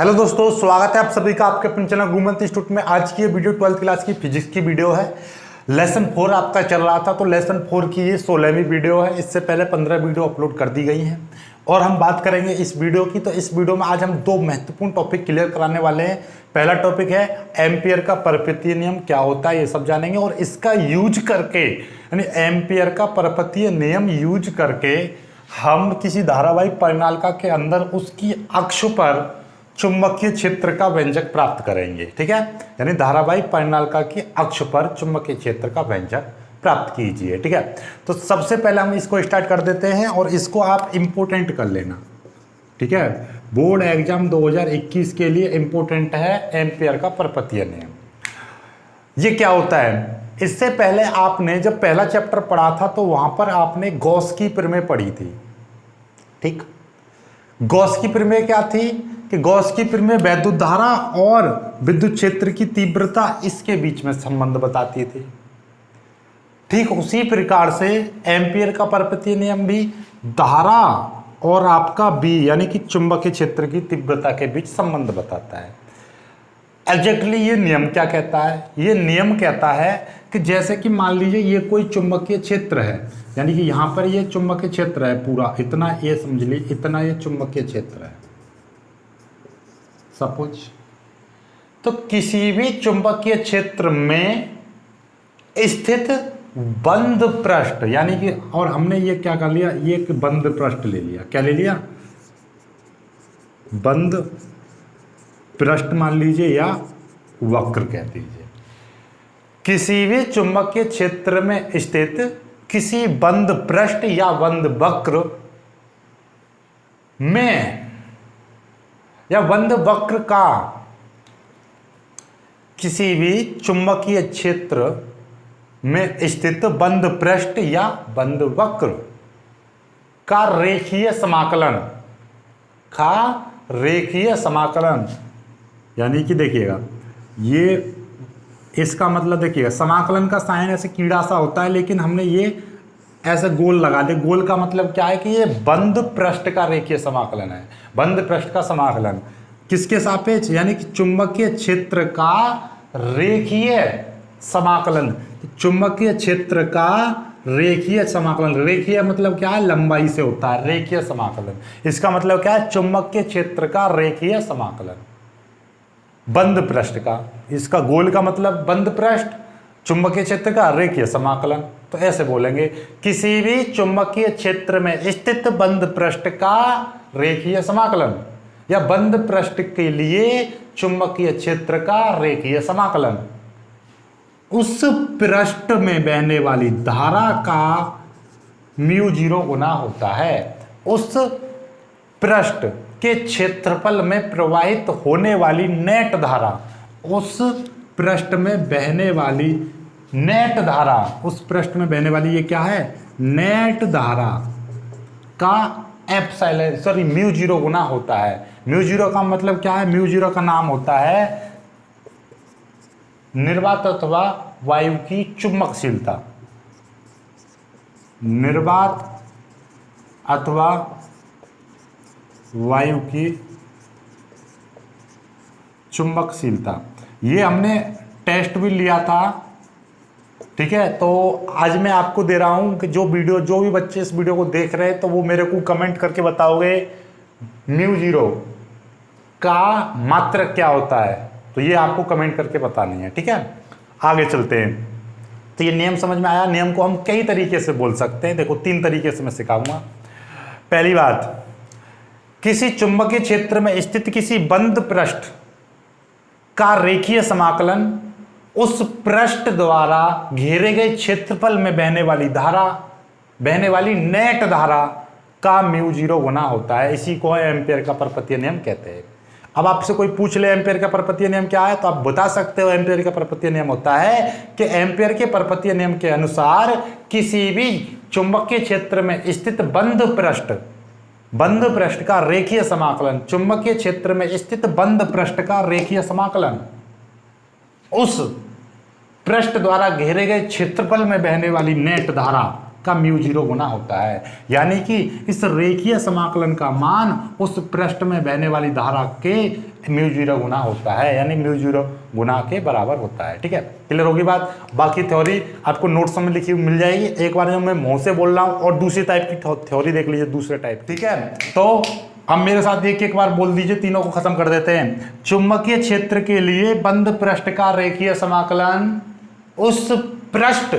Hello दोस्तों, स्वागत है आप सभी का आपके अपने चैनल गुरुमंत्र इंस्टीट्यूट में। आज की ये वीडियो 12th क्लास की फिजिक्स की वीडियो है। लेसन 4 आपका चल रहा था, तो लेसन 4 की ये 16वीं वीडियो है। इससे पहले 15 वीडियो अपलोड कर दी गई हैं और हम बात करेंगे इस वीडियो की। तो इस वीडियो में आज हम दो महत्वपूर्ण टॉपिक क्लियर कराने वाले हैं। पहला टॉपिक है एम्पियर का परपतीय नियम क्या होता है, ये सब जानेंगे। और इसका यूज करके, यानी एम्पियर का परपतीय नियम यूज करके हम किसी धारावाहिक परिनालिका के अंदर उसकी अक्ष पर चुंबकीय क्षेत्र का व्यंजक प्राप्त करेंगे। ठीक है, यानी धारावाहिक परिनालिका की अक्ष पर चुंबकीय क्षेत्र का व्यंजक प्राप्त कीजिए। ठीक है, तो सबसे पहले हम इसको स्टार्ट कर देते हैं और इसको आप इंपोर्टेंट कर लेना। ठीक है, बोर्ड एग्जाम 2021 के लिए इंपोर्टेंट है एम्पियर का परपतीय नियम। ये क्या होता है, इससे पहले आपने जब पहला चैप्टर पढ़ा था तो वहां पर आपने गॉस की प्रमेय पढ़ी थी। ठीक, गॉस की प्रमेय क्या थी कि गॉस की प्रमेय वैद्युत धारा और विद्युत क्षेत्र की तीव्रता इसके बीच में संबंध बताती थी। ठीक उसी प्रकार से एम्पियर का परपतीय नियम भी धारा और आपका बी यानी कि चुंबकीय क्षेत्र की तीव्रता के बीच संबंध बताता है। एग्जैक्टली ये नियम क्या कहता है, ये नियम कहता है कि जैसे कि मान लीजिए ये कोई चुंबकीय क्षेत्र है, यानी कि यहाँ पर ये चुंबकीय क्षेत्र है पूरा, इतना ये समझ ली, इतना ये चुंबकीय क्षेत्र है सपोज। तो किसी भी चुंबकीय क्षेत्र में स्थित बंद पृष्ठ, यानी कि, और हमने ये क्या कर लिया, ये एक बंद पृष्ठ ले लिया। क्या ले लिया, बंद पृष्ठ मान लीजिए या वक्र कह दीजिए। किसी भी चुंबकीय क्षेत्र में स्थित किसी बंद पृष्ठ या बंद वक्र में या बंद वक्र का किसी भी चुंबकीय क्षेत्र में स्थित बंद पृष्ठ या बंद वक्र का रेखीय समाकलन, यानी कि देखिएगा ये इसका मतलब देखिएगा, समाकलन का साइन ऐसे कीड़ा सा होता है, लेकिन हमने ये ऐसे गोल लगा दे। गोल का मतलब क्या है कि ये बंद पृष्ठ का रेखीय समाकलन है। बंद पृष्ठ का समाकलन किसके सापेक्ष, यानी कि चुंबकीय क्षेत्र का रेखीय समाकलन। चुंबकीय क्षेत्र का रेखीय समाकलन, रेखीय मतलब क्या है, लंबाई से होता है रेखीय समाकलन। इसका मतलब क्या है, चुंबकीय क्षेत्र का रेखीय समाकलन बंद पृष्ठ का। इसका गोल का मतलब बंद पृष्ठ, चुंबकीय क्षेत्र का रेखीय समाकलन। तो ऐसे बोलेंगे, किसी भी चुंबकीय क्षेत्र में स्थित बंद पृष्ठ का रेखीय समाकलन या बंद पृष्ठ के लिए चुंबकीय क्षेत्र का रेखीय समाकलन उस पृष्ठ में बहने वाली धारा का μ0 गुना होता है। उस पृष्ठ के क्षेत्रफल में प्रवाहित होने वाली नेट धारा, उस पृष्ठ में बहने वाली नेट धारा, उस पृष्ठ में बहने वाली ये क्या है, नेट धारा का μ0 गुना होता है। μ0 का मतलब क्या है, μ0 का नाम होता है निर्वात अथवा वायु की चुंबकशीलता। निर्वात अथवा वायु की चुंबकशीलता, ये हमने टेस्ट भी लिया था। ठीक है, तो आज मैं आपको दे रहा हूं कि जो भी बच्चे इस वीडियो को देख रहे हैं तो वो मेरे को कमेंट करके बताओगे μ0 का मात्रक क्या होता है, तो ये आपको कमेंट करके बतानी है। ठीक है, आगे चलते हैं। तो ये नियम समझ में आया। नियम को हम कई तरीके से बोल सकते हैं, देखो 3 तरीके से मैं सिखाऊंगा। पहली बात, किसी चुंबकीय क्षेत्र में स्थित किसी बंद पृष्ठ का रेखीय समाकलन उस पृष्ठ द्वारा घेरे गए क्षेत्रफल में बहने वाली नेट धारा का μ0 गुना होता है। इसी को एम्पियर का परपतीय नियम कहते हैं। अब आपसे कोई पूछ ले एम्पियर का परपतीय नियम क्या है, तो आप बता सकते हो एम्पियर का परपतीय नियम होता है कि एम्पियर के परपतीय नियम के अनुसार किसी भी चुंबकीय क्षेत्र में स्थित बंद पृष्ठ का रेखीय समाकलन, चुंबकीय क्षेत्र में स्थित बंद पृष्ठ का रेखीय समाकलन उस पृष्ठ द्वारा घेरे गए क्षेत्रफल में बहने वाली नेट धारा का μ0 गुना होता है। यानी कि इस रेखीय समाकलन का मान उस पृष्ठ में बहने वाली धारा के म्यू जीरो गुना होता है, यानी म्यू जीरो गुना के बराबर होता है। ठीक है, क्लियर होगी बात। बाकी थ्योरी आपको नोट्स में लिखी मिल जाएगी। एक बार जब मैं मुंह से बोल रहा हूँ और दूसरी टाइप की थ्योरी देख लीजिए, दूसरे टाइप। ठीक है, तो अब मेरे साथ एक बार बोल दीजिए, तीनों को खत्म कर देते हैं। चुंबकीय क्षेत्र के लिए बंद पृष्ठ का रेखीय समाकलन उस पृष्ठ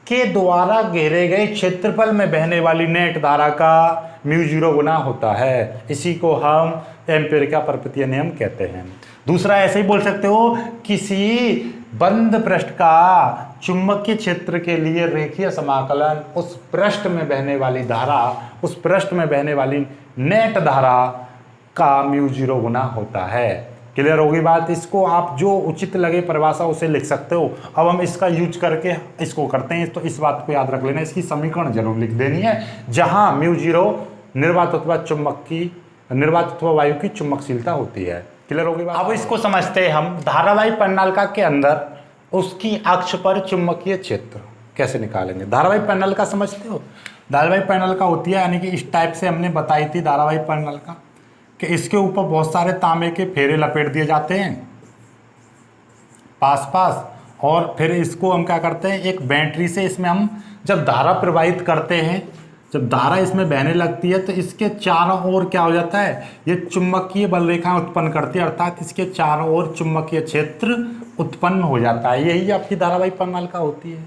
के द्वारा घेरे गए क्षेत्रफल में बहने वाली नेट धारा का म्यू जीरो गुना होता है। इसी को हम एम्पीयर का परपतीय नियम कहते हैं। दूसरा ऐसे ही बोल सकते हो, किसी बंद पृष्ठ का चुंबकीय क्षेत्र के लिए रेखीय समाकलन उस पृष्ठ में बहने वाली धारा, उस पृष्ठ में बहने वाली नेट धारा का म्यू जीरो गुना होता है। क्लियर होगी बात। इसको आप जो उचित लगे परिभाषा उसे लिख सकते हो। अब हम इसका यूज करके इसको करते हैं, तो इस बात को याद रख लेना, इसकी समीकरण जरूर लिख देनी है, जहां म्यू जीरो निर्वात अथवा चुंबक की, निर्वात अथवा वायु की चुंबकशीलता होती है। क्लियर होगी बात। अब इसको समझते हैं हम, धारावाही प्रणालिका के अंदर उसकी अक्ष पर चुंबकीय क्षेत्र कैसे निकालेंगे। धारावाही प्रणालिका समझते हो, धारावाही प्रणालिका होती है, यानी कि इस टाइप से हमने बताई थी धारावाही प्रणालिका, कि इसके ऊपर बहुत सारे तांबे के फेरे लपेट दिए जाते हैं पास पास, और फिर इसको हम क्या करते हैं, एक बैटरी से इसमें हम जब धारा प्रवाहित करते हैं, जब धारा इसमें बहने लगती है तो इसके चारों ओर क्या हो जाता है, ये चुंबकीय बल रेखाएं उत्पन्न करती है, अर्थात इसके चारों ओर चुंबकीय क्षेत्र उत्पन्न हो जाता है। यही आपकी धारावाही प्रणालिका होती है।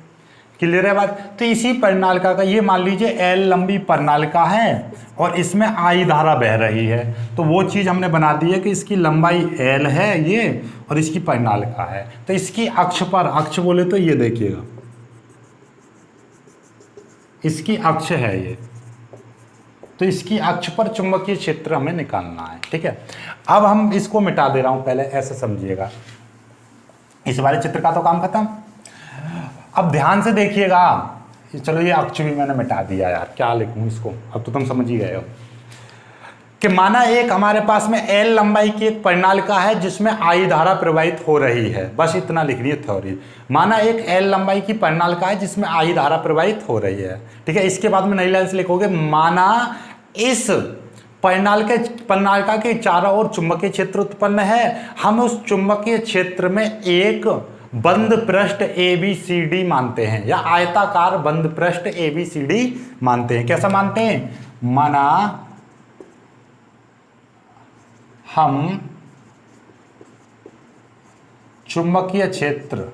क्लियर है बात। तो इसी प्रणालिका का, ये मान लीजिए एल लंबी प्रणालिका है और इसमें आई धारा बह रही है, तो वो चीज़ हमने बना दी है कि इसकी लंबाई एल है ये, और इसकी प्रणालिका है। तो इसकी अक्ष पर, अक्ष बोले तो ये देखिएगा, इसकी अक्ष है ये, तो इसकी अक्ष पर चुंबकीय क्षेत्र हमें निकालना है। ठीक है, अब हम इसको मिटा दे रहा हूं, पहले ऐसे समझिएगा। इस वाले चित्र का तो काम खत्म। अब ध्यान से देखिएगा, चलो ये अक्ष भी मैंने मिटा दिया यार, क्या लिखूं इसको, अब तो तुम समझ ही गए हो कि माना एक हमारे पास में एल लंबाई की एक प्रणालिका है जिसमें आई धारा प्रवाहित हो रही है, बस इतना लिखनी है थ्योरी। माना एक एल लंबाई की प्रणालिका है जिसमें आई धारा प्रवाहित हो रही है। ठीक है, इसके बाद में नई लाइन से लिखोगे, माना इस प्रणालिका के चारों ओर चुंबकीय क्षेत्र उत्पन्न है, हम उस चुंबकीय क्षेत्र में एक बंद पृष्ठ ABCD मानते हैं, या आयताकार बंद पृष्ठ ABCD मानते हैं। कैसा मानते हैं, माना हम चुंबकीय क्षेत्र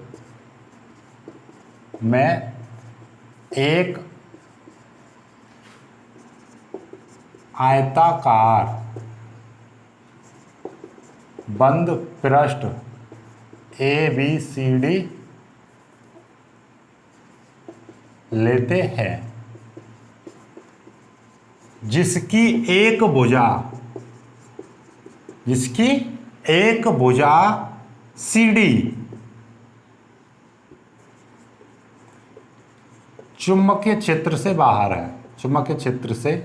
में एक आयताकार बंद पृष्ठ ABCD लेते हैं, जिसकी एक भुजा CD चुंबकीय क्षेत्र से बाहर है, चुंबकीय क्षेत्र से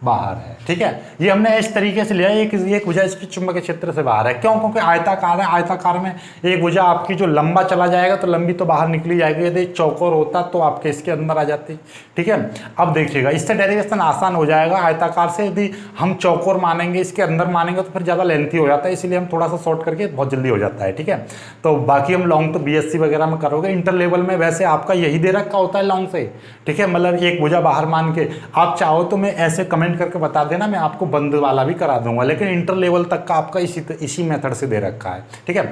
बाहर है। ठीक है, ये हमने इस तरीके से लिया, एक भुजा इसकी चुंबकीय क्षेत्र से बाहर है। क्यों? क्योंकि आयताकार है, आयताकार में एक भुजा आपकी जो लंबा चला जाएगा तो लंबी तो बाहर निकली जाएगी, यदि चौकोर होता तो आपके इसके अंदर आ जाती। ठीक है, अब देखिएगा, इससे डेरिवेशन आसान हो जाएगा। आयताकार से यदि हम चौकोर मानेंगे, इसके अंदर मानेंगे तो फिर ज़्यादा लेंथी हो जाता है, इसलिए हम थोड़ा सा शॉर्ट करके बहुत जल्दी हो जाता है। ठीक है, तो बाकी हम लॉन्ग तो BSc वगैरह में करोगे, इंटर लेवल में वैसे आपका यही दे रखा होता है लॉन्ग से। ठीक है, मतलब एक भुजा बाहर मान के, आप चाहो तो मैं ऐसे कमेंट करके बता देना, मैं आपको बंद वाला भी करा दूंगा, लेकिन इंटर लेवल तक का आपका इसी मेथड से दे रखा है। ठीक है,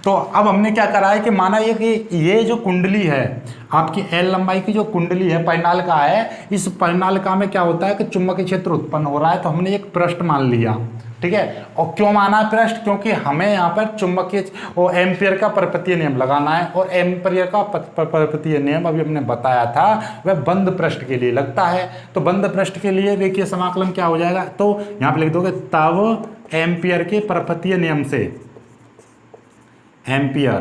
तो अब हमने क्या करा है कि माना ये जो कुंडली है आपकी एल लंबाई की, जो कुंडली है प्रणालिका है, इस प्रणालिका में क्या होता है कि चुंबकीय क्षेत्र उत्पन्न हो रहा है, तो हमने एक पृष्ठ मान लिया। ठीक है, और क्यों माना पृष्ठ? क्योंकि हमें यहाँ पर चुंबकीय और एम्पियर का परपतीय नियम लगाना है, और एम्पियर का परपतीय नियम अभी हमने बताया था वह बंद पृष्ठ के लिए लगता है। तो बंद पृष्ठ के लिए देखिए समाकलन क्या हो जाएगा, तो यहाँ पे लिख दोगे, तब एम्पियर के परपतीय नियम से, एम्पियर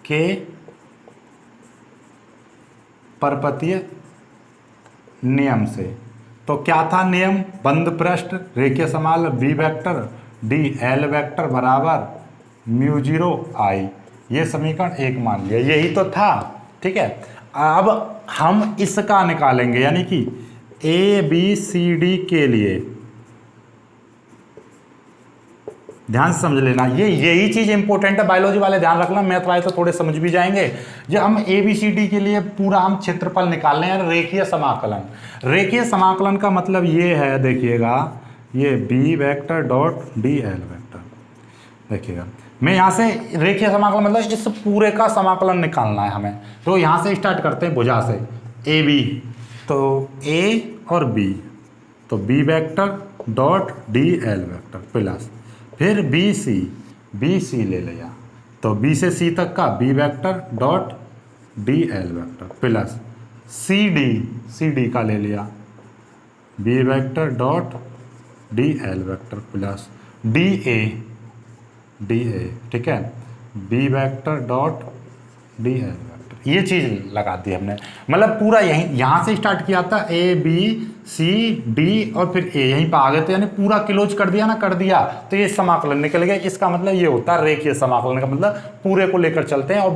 के परपतीय नियम से, तो क्या था नियम, बंद पृष्ठ रेखीय समाकलन V वेक्टर DL वेक्टर बराबर म्यू जीरो I, ये समीकरण 1 मान लिया, यही तो था। ठीक है, अब हम इसका निकालेंगे, यानी कि ए बी सी डी के लिए, ध्यान से समझ लेना, यही चीज इंपॉर्टेंट है, बायोलॉजी वाले ध्यान रखना, मैथ वाले तो थोड़े समझ भी जाएंगे। जब हम ए बी सी डी के लिए पूरा हम क्षेत्रफल निकाल रहे हैं, रेखीय समाकलन। रेखीय समाकलन का मतलब ये है, देखिएगा, ये B vector dot D L vector, देखिएगा मैं यहाँ से रेखीय समाकलन मतलब इस पूरे का समाकलन निकालना है हमें। तो यहाँ से स्टार्ट करते हैं भुजा से, ए बी, तो ए और बी, तो B vector dot D L vector plus फिर बी सी ले लिया, तो बी से सी तक का B vector dot D L vector plus C D का ले लिया B vector dot D L vector plus D A, ठीक है, B vector dot D L vector. ये चीज़ लगा दी हमने, मतलब पूरा यहाँ से स्टार्ट किया था, ए बी सी डी और फिर ए, यहीं पर आ गए थे, यानी पूरा क्लोज कर दिया ना, कर दिया, तो ये समाकलन निकल गया। इसका मतलब ये होता है रेखीय समाकलन का मतलब पूरे को लेकर चलते हैं। और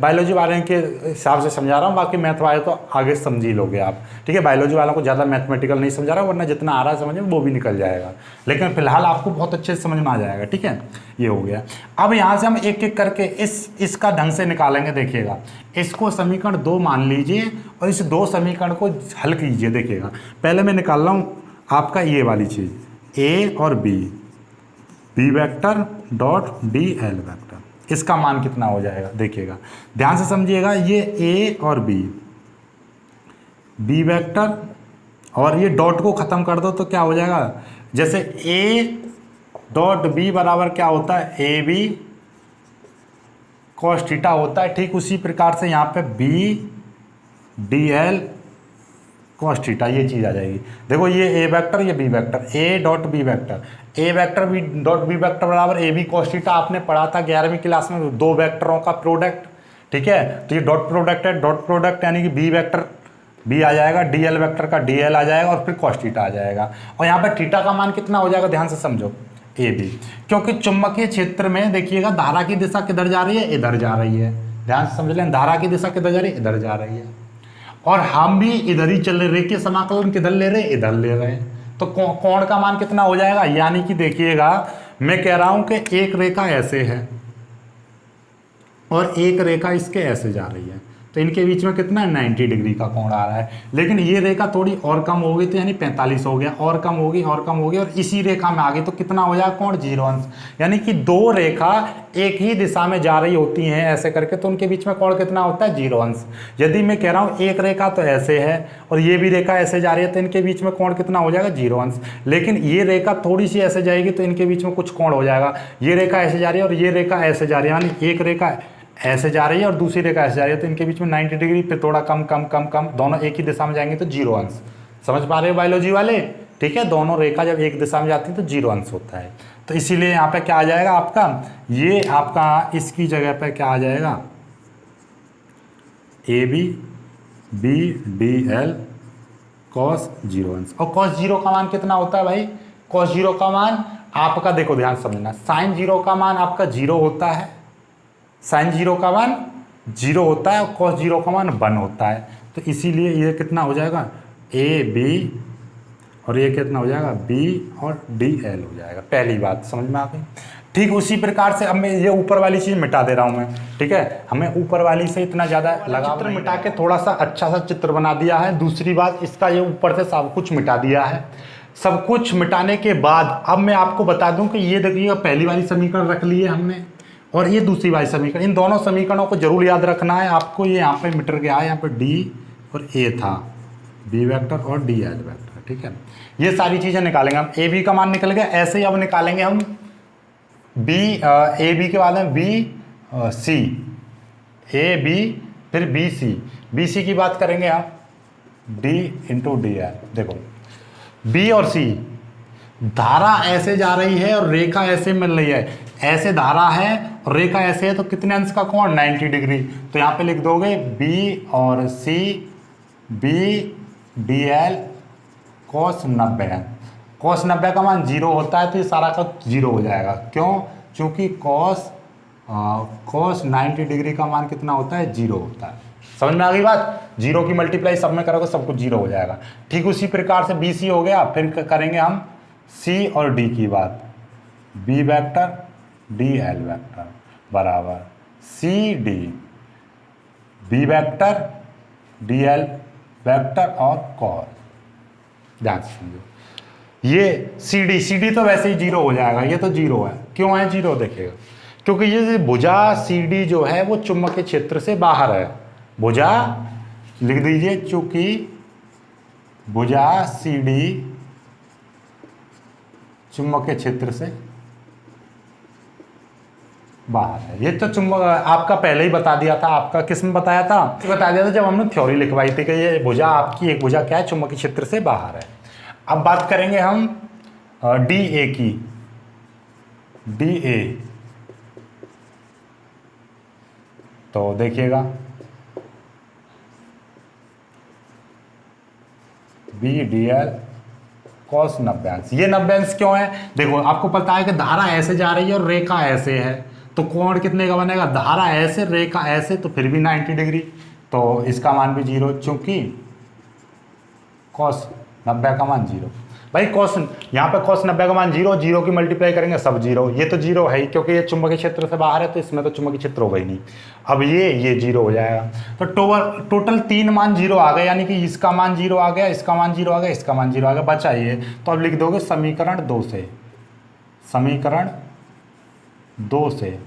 बायोलॉजी वाले के हिसाब से समझा रहा हूँ, बाकी मैथ वाले तो आगे समझ ही लोगे आप, ठीक है। बायोलॉजी वालों को ज़्यादा मैथमेटिकल नहीं समझा रहा, वरना जितना आ रहा है समझे वो भी निकल जाएगा, लेकिन फिलहाल आपको बहुत अच्छे से समझ में आ जाएगा, ठीक है। ये हो गया। अब यहाँ से हम एक एक करके इसका ढंग से निकालेंगे। देखिएगा, इसको समीकरण 2 मान लीजिए और इस 2 समीकरण को हल कीजिए। देखिएगा, पहले मैं निकाल रहा हूँ आपका ये वाली चीज़, ए और B vector dot D L vector, इसका मान कितना हो जाएगा। देखिएगा, ध्यान से समझिएगा, ये ए और बी वेक्टर और ये डॉट को ख़त्म कर दो तो क्या हो जाएगा, जैसे ए डॉट बी बराबर क्या होता है, ए बी कॉस थीटा होता है, ठीक उसी प्रकार से यहाँ पे B D L cos theta, ये चीज़ आ जाएगी। देखो, ये ए वेक्टर, ये B vector, A dot B vector, A vector B dot B vector बराबर ए बी कॉस थीटा, आपने पढ़ा था 11वीं क्लास में, 2 वेक्टरों का प्रोडक्ट, ठीक है। तो ये डॉट प्रोडक्ट है, डॉट प्रोडक्ट यानी कि बी वेक्टर बी आ जाएगा, डी एल वेक्टर का डी एल आ जाएगा और फिर कॉस थीटा आ जाएगा। और यहाँ पर थीटा का मान कितना हो जाएगा, ध्यान से समझो, ए बी, क्योंकि चुंबकीय क्षेत्र में देखिएगा धारा की दिशा किधर जा रही है, इधर जा रही है। ध्यान से समझ लें, धारा की दिशा किधर जा रही है, इधर जा रही है, और हम भी इधर ही चल रहे, रेखीय समाकलन किधर ले रहे हैं, इधर ले रहे हैं। तो कोण का मान कितना हो जाएगा, यानी कि देखिएगा, मैं कह रहा हूं कि एक रेखा ऐसे है और एक रेखा इसके ऐसे जा रही है, तो इनके बीच में कितना 90 डिग्री का कोण आ रहा है। लेकिन ये रेखा थोड़ी और कम हो गई, तो यानी 45 हो गया, और कम होगी और कम होगी, और इसी रेखा में आ गई तो कितना हो जाएगा कोण, 0 अंश। यानी कि 2 रेखा एक ही दिशा में जा रही होती हैं ऐसे करके, तो उनके बीच में कोण कितना होता है, 0 अंश। यदि मैं कह रहा हूँ एक रेखा तो ऐसे है और ये भी रेखा ऐसे जा रही है, तो इनके बीच में कोण कितना हो जाएगा, 0 अंश। लेकिन ये रेखा थोड़ी सी ऐसे जाएगी तो इनके बीच में कुछ कोण हो जाएगा। ये रेखा ऐसे जा रही है और ये रेखा ऐसे जा रही है, यानी एक रेखा ऐसे जा रही है और दूसरी रेखा ऐसे जा रही है, तो इनके बीच में 90 डिग्री पे थोड़ा कम कम कम कम, दोनों एक ही दिशा में जाएंगे तो 0 अंश। समझ पा रहे हो बायोलॉजी वाले, ठीक है। दोनों रेखा जब एक दिशा में जाती है तो 0 अंश होता है। तो इसीलिए यहाँ पे क्या आ जाएगा आपका, ये आपका इसकी जगह पे क्या आ जाएगा, A B D L cos 0 अंश। और कॉस 0 का मान कितना होता है भाई, कॉस 0 का मान आपका, देखो ध्यान समझना, साइन 0 का मान आपका 0 होता है, साइन 0 का मान 0 होता है और कॉस 0 का मान 1 होता है। तो इसीलिए ये कितना हो जाएगा, ए बी और ये कितना हो जाएगा, बी और डी एल हो जाएगा। पहली बात समझ में आ गई। ठीक उसी प्रकार से अब मैं ये ऊपर वाली चीज़ मिटा दे रहा हूँ मैं, ठीक है। हमें ऊपर वाली से इतना ज़्यादा लगा, चित्र मिटा के थोड़ा सा अच्छा सा चित्र बना दिया है। दूसरी बात, इसका ये ऊपर से सब कुछ मिटा दिया है। सब कुछ मिटाने के बाद अब मैं आपको बता दूँ कि ये देखिएगा, पहली वाली समीकरण रख ली है हमने और ये दूसरी वाली समीकरण, इन दोनों समीकरणों को जरूर याद रखना है आपको। ये यहाँ पे मीटर गया है, यहाँ पे डी और ए था, बी वेक्टर और डी एल वेक्टर, ठीक है। ये सारी चीज़ें निकालेंगे हम। ए बी का मान निकल गया, ऐसे ही अब निकालेंगे हम ए बी के बाद में बी सी, ए बी फिर बी सी की बात करेंगे हम, डी इंटू डी एल। देखो, बी और सी, धारा ऐसे जा रही है और रेखा ऐसे मिल रही है, ऐसे धारा है और रेखा ऐसे है, तो कितने अंश का कोण, 90 डिग्री। तो यहाँ पे लिख दोगे बी और C, B D L cos 90। Cos 90 का मान 0 होता है, तो ये सारा का 0 हो जाएगा। क्यों, क्योंकि कॉस 90 डिग्री का मान कितना होता है, 0 होता है। समझ में आ गई बात। जीरो की मल्टीप्लाई सब में करोगे सब कुछ जीरो हो जाएगा। ठीक उसी प्रकार से बी सी हो गया, फिर करेंगे हम सी और डी की बात। B vector D L vector बराबर C D B vector D L vector और कॉल। ध्यान से समझो, ये सी डी तो वैसे ही जीरो हो जाएगा, ये तो जीरो है। क्यों है जीरो देखिएगा, क्योंकि ये भुजा सी डी जो है वो चुंबकीय क्षेत्र से बाहर है। भुजा लिख दीजिए, चूंकि भुजा सी डी चुंबकीय क्षेत्र से बाहर है। ये तो चुंबक आपका पहले ही बता दिया था। आपका किस में बताया था? बता दिया था जब हमने थ्योरी लिखवाई थी कि ये भुजा आपकी एक भुजा क्या है, चुंबकीय क्षेत्र से बाहर है। अब बात करेंगे हम डी ए की। डी ए तो देखिएगा बी डी एल कॉस 90 अंश। ये 90 अंश क्यों है? देखो आपको पता है कि धारा ऐसे जा रही है और रेखा ऐसे है, तो कोण कितने का बनेगा? धारा ऐसे रेखा ऐसे, तो फिर भी 90 डिग्री, तो इसका मान भी जीरो, चूंकि कॉस 90 का मान जीरो। भाई कॉस यहाँ पे कॉस 90 का मान जीरो, जीरो की मल्टीप्लाई करेंगे सब जीरो। ये तो जीरो है ही, क्योंकि ये चुंबकीय क्षेत्र से बाहर है, तो इसमें तो चुंबकीय क्षेत्र होगा ही नहीं। अब ये जीरो हो जाएगा, तो टोटल 3 मान जीरो आ गए, यानी कि इसका मान जीरो आ गया, इसका मान जीरो आ गया, इसका मान जीरो आ गया, बचा ये। तो अब लिख दोगे समीकरण 2 से। समीकरण 2 से,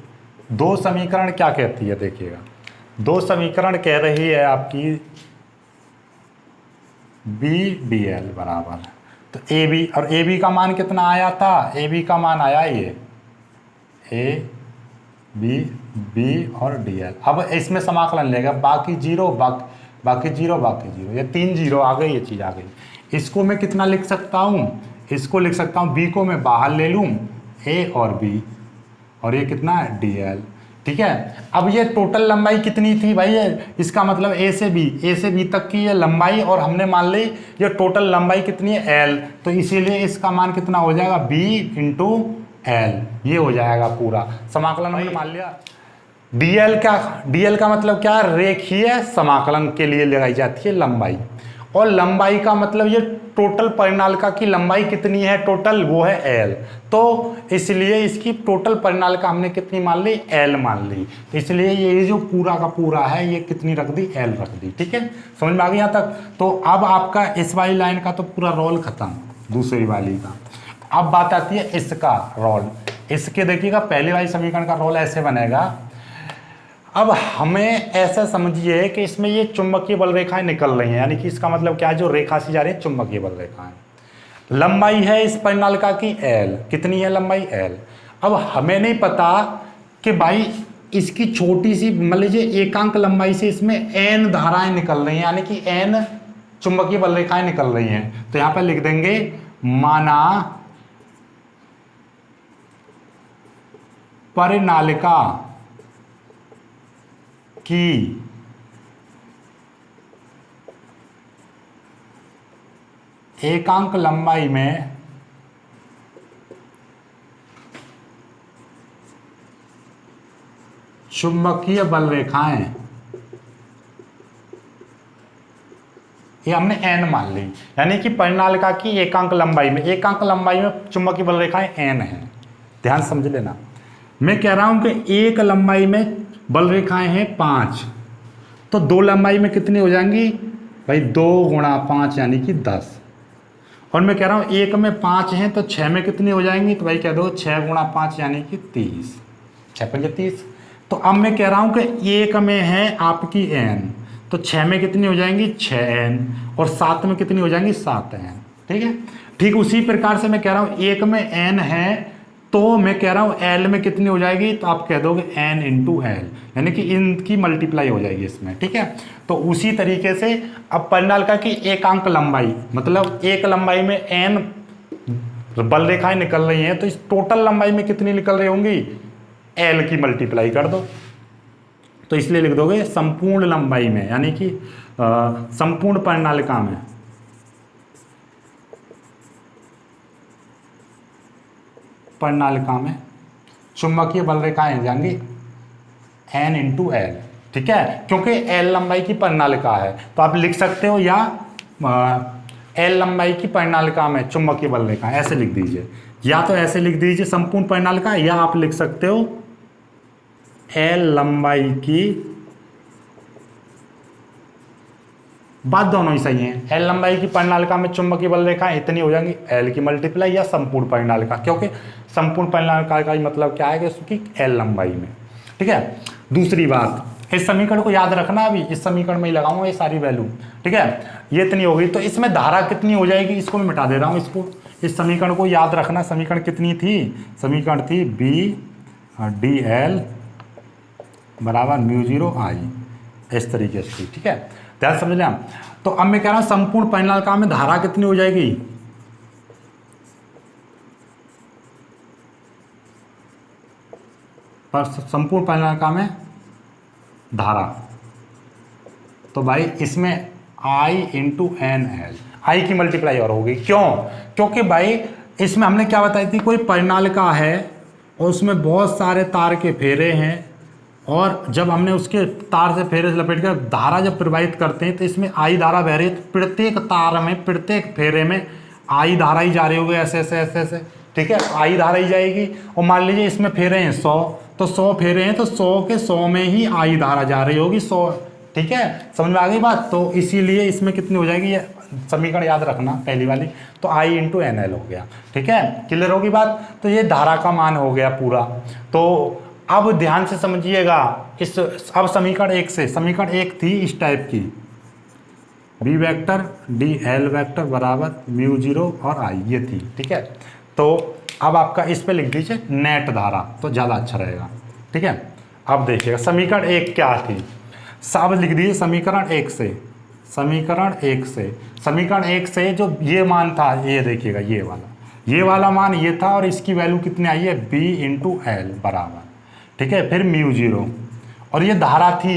2 समीकरण क्या कहती है देखिएगा। 2 समीकरण कह रही है आपकी बी डी एल बराबर, तो ए बी, और ए बी का मान कितना आया था? ए बी का मान आया ये ए बी बी और डी एल। अब इसमें समाकलन लेगा, बाकी जीरो बाकी जीरो बाकी जीरो, ये 3 जीरो आ गई, ये चीज़ आ गई। इसको मैं कितना लिख सकता हूँ? इसको लिख सकता हूँ, बी को मैं बाहर ले लूँ, ए और बी, और ये कितना है डी एल। ठीक है, अब ये टोटल लंबाई कितनी थी भाई? इसका मतलब ए से बी तक की ये लंबाई, और हमने मान ली ये टोटल लंबाई कितनी है? एल, तो इसीलिए इसका मान कितना हो जाएगा? बी इंटू एल, ये हो जाएगा पूरा समाकलन हमने मान लिया। डीएल का मतलब क्या है? रेखीय समाकलन के लिए लगाई जाती है लंबाई, और लंबाई का मतलब ये टोटल परिनालिका की लंबाई कितनी है टोटल, वो है एल, तो इसलिए इसकी टोटल परिनालिका हमने कितनी मान ली? एल मान ली, तो इसलिए ये जो पूरा का पूरा है ये कितनी रख दी? एल रख दी। ठीक है, समझ में आ गई यहाँ तक? तो अब आपका इस वाली लाइन का तो पूरा रोल खत्म, दूसरी वाली का। अब बात आती है इसका रोल। इसके देखिएगा पहले वाली समीकरण का रोल ऐसे बनेगा। अब हमें ऐसा समझिए कि इसमें ये चुंबकीय बल रेखाएं निकल रही हैं, यानी कि इसका मतलब क्या है? जो रेखा से जा रही है चुंबकीय बल रेखाएं। लंबाई है इस परिनालिका की एल, कितनी है लंबाई? एल। अब हमें नहीं पता कि भाई इसकी छोटी सी मान लीजिए एकांक लंबाई से इसमें एन धाराएं निकल रही हैं, यानी कि एन चुंबकीय बल रेखाएं निकल रही हैं, तो यहां पर लिख देंगे माना परिनालिका की एकांक लंबाई में चुंबकीय बल रेखाएं, ये हमने एन मान ली, यानी कि परिनालिका की एकांक लंबाई में चुंबकीय बल रेखाएं एन है। ध्यान समझ लेना, मैं कह रहा हूं कि एक लंबाई में बल रेखाएं हैं 5, तो 2 लंबाई में कितनी हो जाएंगी भाई? 2 गुणा 5 यानी कि 10, और मैं कह रहा हूं एक में 5 हैं तो 6 में कितनी हो जाएंगी? तो भाई कह दो 6 गुणा 5 यानी कि 30, 6 पंजे 30। तो अब मैं कह रहा हूं कि एक में है आपकी n, तो 6 में कितनी हो जाएंगी? 6n, और 7 में कितनी हो जाएंगी? 7n। ठीक है, ठीक उसी प्रकार से मैं कह रहा हूं एक में n है, तो मैं कह रहा हूं l में कितनी हो जाएगी? तो आप कह दोगे n इंटू एल, यानी कि इनकी मल्टीप्लाई हो जाएगी इसमें। ठीक है, तो उसी तरीके से अब परिनालिका की एकांक लंबाई, मतलब एक लंबाई में n बल रेखाएं निकल रही हैं, तो इस टोटल लंबाई में कितनी निकल रही होंगी? l की मल्टीप्लाई कर दो, तो इसलिए लिख दोगे संपूर्ण लंबाई में, यानी कि संपूर्ण परिनालिका में चुंबकीय बल रेखाएं जाएंगी n इंटू एल। ठीक है, क्योंकि एल लंबाई की परिनालिका है तो आप लिख सकते हो या एल लंबाई की परिनालिका में चुंबकीय बल रेखा, ऐसे लिख दीजिए, या तो ऐसे लिख दीजिए संपूर्ण परिनालिका, या आप लिख सकते हो एल लंबाई की, बात दोनों ही सही है। एल लंबाई की परिनालिका में चुंबकीय बल रेखा इतनी हो जाएंगी एल की मल्टीप्लाई या संपूर्ण परिनालिका, क्योंकि संपूर्ण परिनालिका का मतलब क्या है कि उसकी एल लंबाई में। ठीक है, दूसरी बात, इस समीकरण को याद रखना, अभी इस समीकरण में ही लगाऊंगा ये सारी वैल्यू। ठीक है, ये इतनी होगी तो इसमें धारा कितनी हो जाएगी, इसको मैं मिटा दे रहा हूँ, इसको, इस समीकरण को याद रखना। समीकरण कितनी थी, समीकरण थी बी डी एल बराबर μ0 I, इस तरीके से थी। ठीक है, ध्यान समझ लें। तो अब मैं कह रहा हूं संपूर्ण परिनालिका में धारा कितनी हो जाएगी, पर संपूर्ण परिनालिका में धारा, तो भाई इसमें I × NL, I की मल्टीप्लाई और होगी। क्यों, क्योंकि भाई इसमें हमने क्या बताई थी, कोई परिनालिका है और उसमें बहुत सारे तार के फेरे हैं, और जब हमने उसके तार से फेरे से लपेट कर धारा जब प्रवाहित करते हैं तो इसमें आई धारा बह रही है, तो प्रत्येक तार में, प्रत्येक फेरे में आई धारा ही जा रही होगी, ऐसे ऐसे ऐसे ऐसे। ठीक है, आई धारा ही जाएगी, और मान लीजिए इसमें फेरे हैं 100, तो 100 फेरे हैं तो 100 के 100 में ही आई धारा जा रही होगी 100। ठीक है, समझ में आ गई बात। तो इसीलिए इसमें कितनी हो जाएगी, ये समीकरण याद रखना पहली वाली, तो I × NL हो गया। ठीक है, क्लियर होगी बात। तो ये धारा का मान हो गया पूरा। तो अब ध्यान से समझिएगा, इस अब समीकरण 1 से, समीकरण 1 थी इस टाइप की, B vector D L vector बराबर μ0 और I, ये थी। ठीक है, तो अब आपका इस पे लिख दीजिए नेट धारा, तो ज़्यादा अच्छा रहेगा। ठीक है, अब देखिएगा समीकरण 1 क्या थी, सब लिख दीजिए समीकरण 1 से, समीकरण 1 से, समीकरण 1 से जो ये मान था, ये देखिएगा ये वाला मान ये था, और इसकी वैल्यू कितनी आई है, बी × L बराबर, ठीक है, फिर μ0, और ये धारा थी,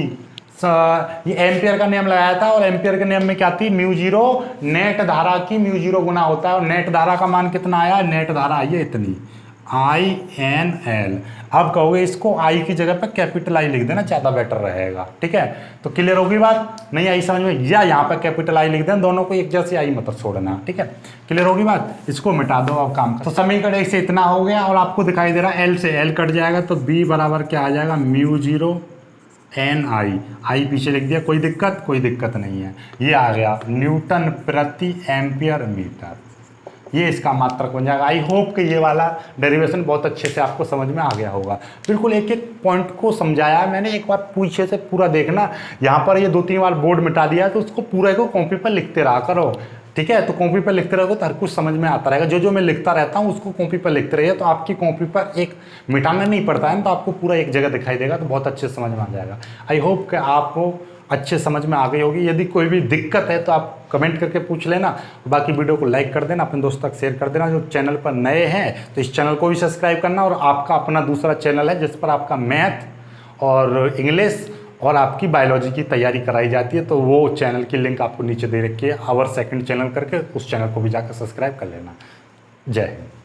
ये एम्पियर का नियम लगाया था, और एम्पियर के नियम में क्या थी, μ0 नेट धारा की μ0 गुना होता है, और नेट धारा का मान कितना आया, नेट धारा आई है इतनी, INL। अब कहोगे इसको I की जगह पे कैपिटल I लिख देना, ज़्यादा बेटर रहेगा। ठीक है, तो क्लियर होगी बात, नहीं आई समझ में, या यहाँ पे कैपिटल I लिख देना, दोनों को एक जैसे I मत छोड़ना। ठीक है, क्लियर होगी बात, इसको मिटा दो अब काम। तो समीकरण 1 से इतना हो गया, और आपको दिखाई दे रहा है L से L कट जाएगा, तो B बराबर क्या आ जाएगा, μ0 NI, I पीछे लिख दिया, कोई दिक्कत नहीं है। ये आ गया न्यूटन प्रति एम्पियर मीटर, ये इसका मात्रक बन जाएगा। आई होप कि ये वाला डेरिवेशन बहुत अच्छे से आपको समझ में आ गया होगा। बिल्कुल एक एक पॉइंट को समझाया मैंने, एक बार पीछे से पूरा देखना। यहाँ पर ये 2-3 बार बोर्ड मिटा दिया, तो उसको पूरे को कॉपी पर लिखते रहा करो। ठीक है, तो कॉपी पर लिखते रहोगे तो हर कुछ समझ में आता रहेगा। जो मैं लिखता रहता हूँ उसको कॉपी पर लिखते रहिए, तो आपकी कॉपी पर एक मिटाना नहीं पड़ता है, तो आपको पूरा एक जगह दिखाई देगा, तो बहुत अच्छे समझ में आ जाएगा। आई होप कि आपको अच्छे समझ में आ गई होगी। यदि कोई भी दिक्कत है तो आप कमेंट करके पूछ लेना, बाकी वीडियो को लाइक कर देना, अपने दोस्तों तक शेयर कर देना। जो चैनल पर नए हैं तो इस चैनल को भी सब्सक्राइब करना, और आपका अपना दूसरा चैनल है जिस पर आपका मैथ और इंग्लिश और आपकी बायोलॉजी की तैयारी कराई जाती है, तो वो चैनल की लिंक आपको नीचे दे रखी है, आवर सेकंड चैनल करके, उस चैनल को भी जाकर सब्सक्राइब कर लेना। जय हिंद।